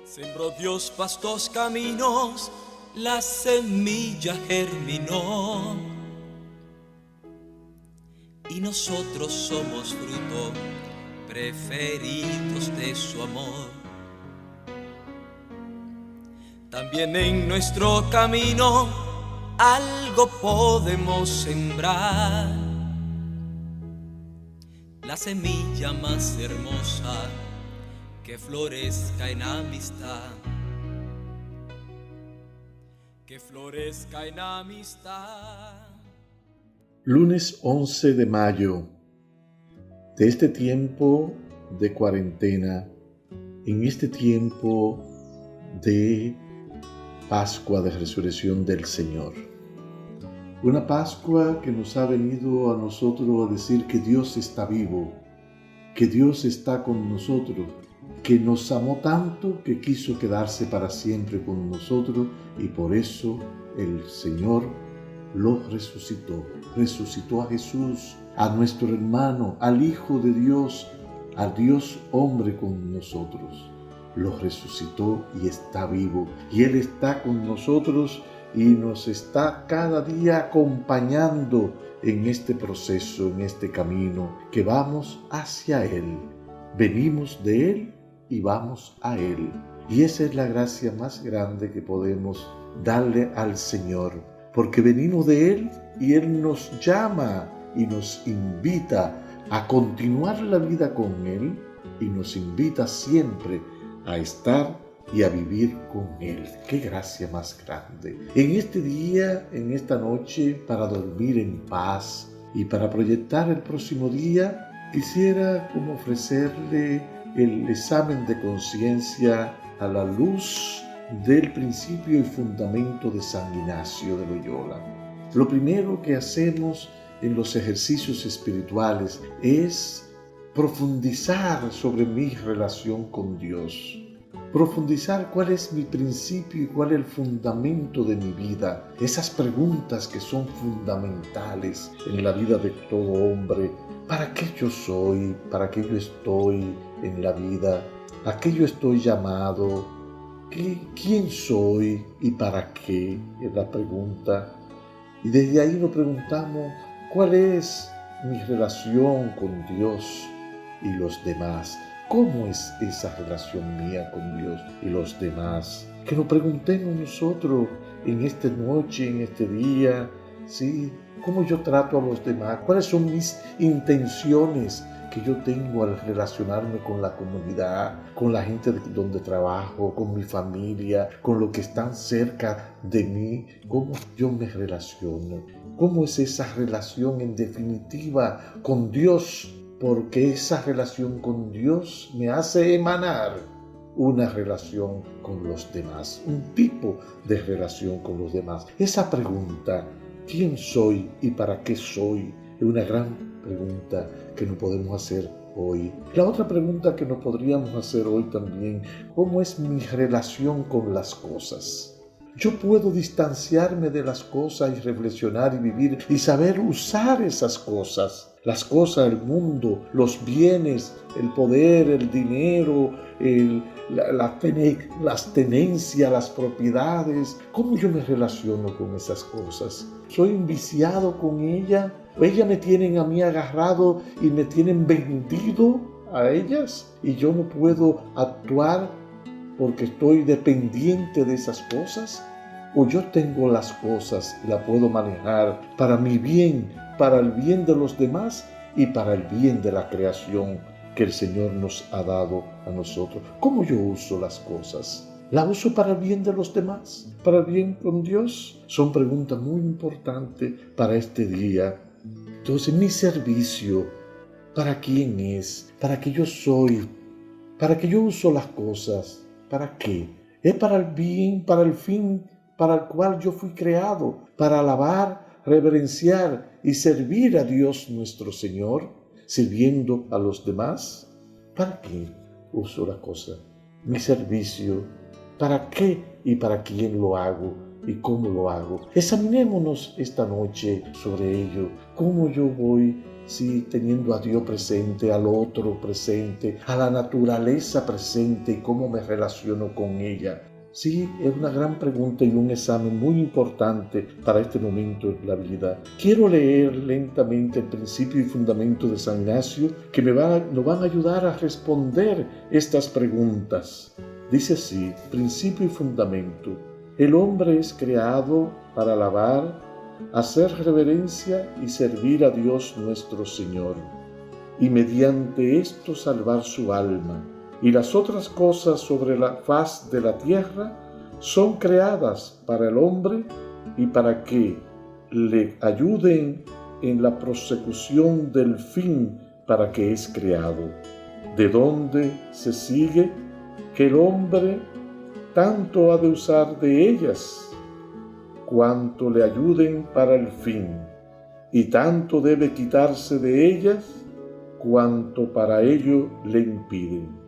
Sembró Dios vastos caminos, la semilla germinó y nosotros somos fruto preferidos de su amor. También en nuestro camino algo podemos sembrar, la semilla más hermosa que florezca en amistad, que florezca en amistad. Lunes 11 de mayo de este tiempo de cuarentena, en este tiempo de Pascua de Resurrección del Señor. Una Pascua que nos ha venido a nosotros a decir que Dios está vivo, que Dios está con nosotros, que nos amó tanto que quiso quedarse para siempre con nosotros y por eso el Señor lo resucitó. Resucitó a Jesús, a nuestro hermano, al Hijo de Dios, al Dios hombre con nosotros. Lo resucitó y está vivo. Y Él está con nosotros y nos está cada día acompañando en este proceso, en este camino que vamos hacia Él. Venimos de Él y vamos a Él. Y esa es la gracia más grande que podemos darle al Señor, porque venimos de Él y Él nos llama y nos invita a continuar la vida con Él y nos invita siempre a estar y a vivir con Él. ¡Qué gracia más grande! En este día, en esta noche, para dormir en paz y para proyectar el próximo día, quisiera como ofrecerle el examen de conciencia a la luz del principio y fundamento de San Ignacio de Loyola. Lo primero que hacemos en los ejercicios espirituales es profundizar sobre mi relación con Dios. Profundizar cuál es mi principio y cuál es el fundamento de mi vida. Esas preguntas que son fundamentales en la vida de todo hombre. ¿Para qué yo soy? ¿Para qué yo estoy en la vida? ¿A qué yo estoy llamado? ¿Quién soy y para qué? Es la pregunta. Y desde ahí nos preguntamos, ¿cuál es mi relación con Dios y los demás? ¿Cómo es esa relación mía con Dios y los demás? Que nos preguntemos nosotros en esta noche, en este día, ¿sí? ¿Cómo yo trato a los demás? ¿Cuáles son mis intenciones que yo tengo al relacionarme con la comunidad, con la gente donde trabajo, con mi familia, con los que están cerca de mí? ¿Cómo yo me relaciono? ¿Cómo es esa relación en definitiva con Dios? Porque esa relación con Dios me hace emanar una relación con los demás, un tipo de relación con los demás. Esa pregunta, ¿quién soy y para qué soy? Es una gran pregunta que nos podemos hacer hoy. La otra pregunta que nos podríamos hacer hoy también, ¿cómo es mi relación con las cosas? Yo puedo distanciarme de las cosas y reflexionar y vivir y saber usar esas cosas. Las cosas, el mundo, los bienes, el poder, el dinero, las tenencias, las propiedades. ¿Cómo yo me relaciono con esas cosas? ¿Soy enviciado con ella? ¿O ellas me tienen a mí agarrado y me tienen vendido a ellas? Y yo no puedo actuar porque estoy dependiente de esas cosas. ¿O yo tengo las cosas y las puedo manejar para mi bien, para el bien de los demás y para el bien de la creación que el Señor nos ha dado a nosotros? ¿Cómo yo uso las cosas? ¿La uso para el bien de los demás? ¿Para el bien con Dios? Son preguntas muy importantes para este día. Entonces, mi servicio, ¿para quién es? ¿Para qué yo soy? ¿Para qué yo uso las cosas? ¿Para qué? ¿Es para el bien, para el fin para el cual yo fui creado? ¿Para alabar, reverenciar y servir a Dios nuestro Señor, sirviendo a los demás? ¿Para qué uso la cosa? Mi servicio, ¿para qué y para quién lo hago y cómo lo hago? Examinémonos esta noche sobre ello. ¿Cómo yo voy Sí, teniendo a Dios presente, al otro presente, a la naturaleza presente y cómo me relaciono con ella. Sí, es una gran pregunta y un examen muy importante para este momento de la vida. Quiero leer lentamente el principio y fundamento de San Ignacio que nos van a ayudar a responder estas preguntas. Dice así, principio y fundamento. El hombre es creado para alabar, hacer reverencia y servir a Dios nuestro Señor, y mediante esto salvar su alma. Y las otras cosas sobre la faz de la tierra son creadas para el hombre y para que le ayuden en la prosecución del fin para que es creado, de donde se sigue que el hombre tanto ha de usar de ellas cuanto le ayuden para el fin, y tanto debe quitarse de ellas cuanto para ello le impiden.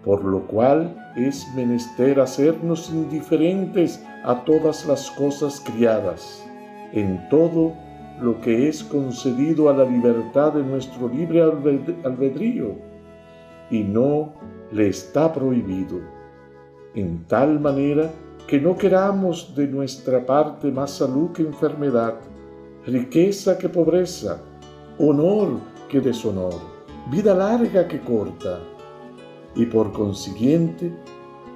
Por lo cual es menester hacernos indiferentes a todas las cosas criadas, en todo lo que es concedido a la libertad de nuestro libre albedrío, y no le está prohibido, en tal manera que no queramos de nuestra parte más salud que enfermedad, riqueza que pobreza, honor que deshonor, vida larga que corta, y por consiguiente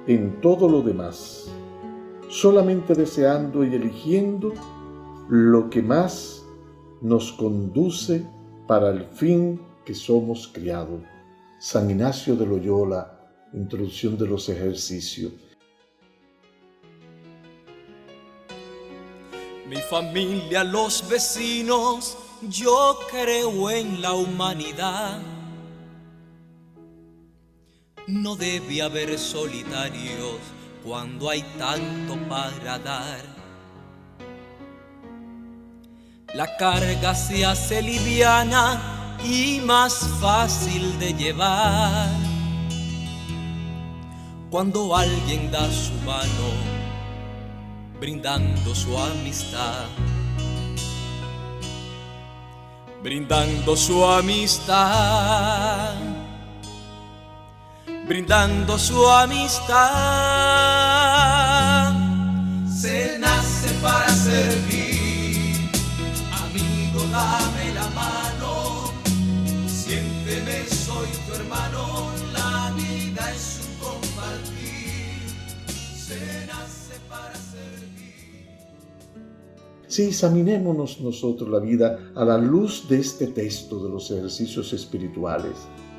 en todo lo demás, solamente deseando y eligiendo lo que más nos conduce para el fin que somos criados. San Ignacio de Loyola, Introducción de los Ejercicios. Mi familia, los vecinos, yo creo en la humanidad. No debe haber solitarios cuando hay tanto para dar. La carga se hace liviana y más fácil de llevar cuando alguien da su mano brindando su amistad, brindando su amistad, brindando su amistad. Se nace para servir, amigo, dame la mano, siénteme, soy tu hermano, la vida es un compartir, se nace para servir. Sí, examinémonos nosotros la vida a la luz de este texto de los ejercicios espirituales.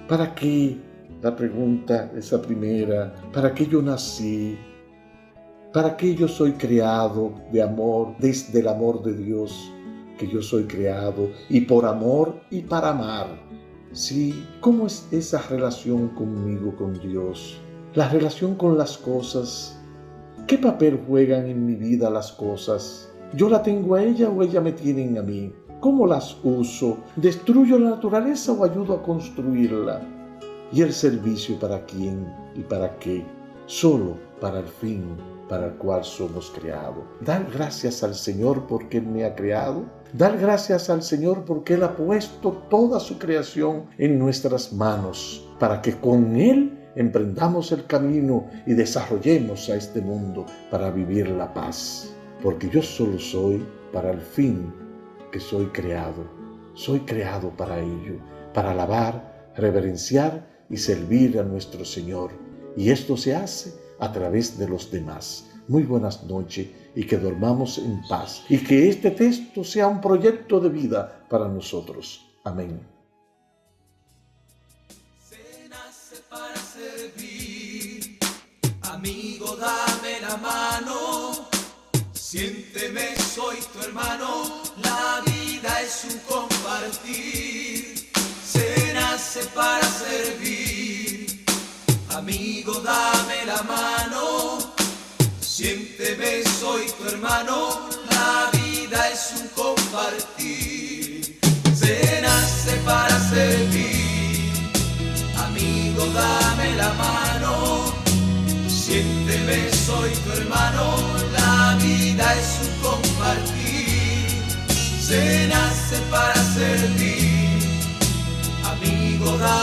¿Para qué? La pregunta, esa primera, ¿para qué yo nací? ¿Para qué yo soy creado de amor, desde el amor de Dios? Que yo soy creado y por amor y para amar. Sí, ¿cómo es esa relación conmigo, con Dios? La relación con las cosas. ¿Qué papel juegan en mi vida las cosas? ¿Yo la tengo a ella o ella me tiene a mí? ¿Cómo las uso? ¿Destruyo la naturaleza o ayudo a construirla? ¿Y el servicio para quién y para qué? Solo para el fin para el cual somos creados. Dar gracias al Señor porque Él me ha creado. Dar gracias al Señor porque Él ha puesto toda su creación en nuestras manos para que con Él emprendamos el camino y desarrollemos a este mundo para vivir la paz. Porque yo solo soy para el fin que soy creado. Soy creado para ello, para alabar, reverenciar y servir a nuestro Señor. Y esto se hace a través de los demás. Muy buenas noches y que dormamos en paz. Y que este texto sea un proyecto de vida para nosotros. Amén. Se nace para servir, amigo, dame la mano. Siénteme, soy tu hermano, la vida es un compartir. Se nace para servir, amigo, dame la mano. Siénteme, soy tu hermano, la vida es un compartir. Se nace para servir, amigo, dame la mano. Siénteme, soy tu hermano, la vida es un compartir. Se nace para servir, contigo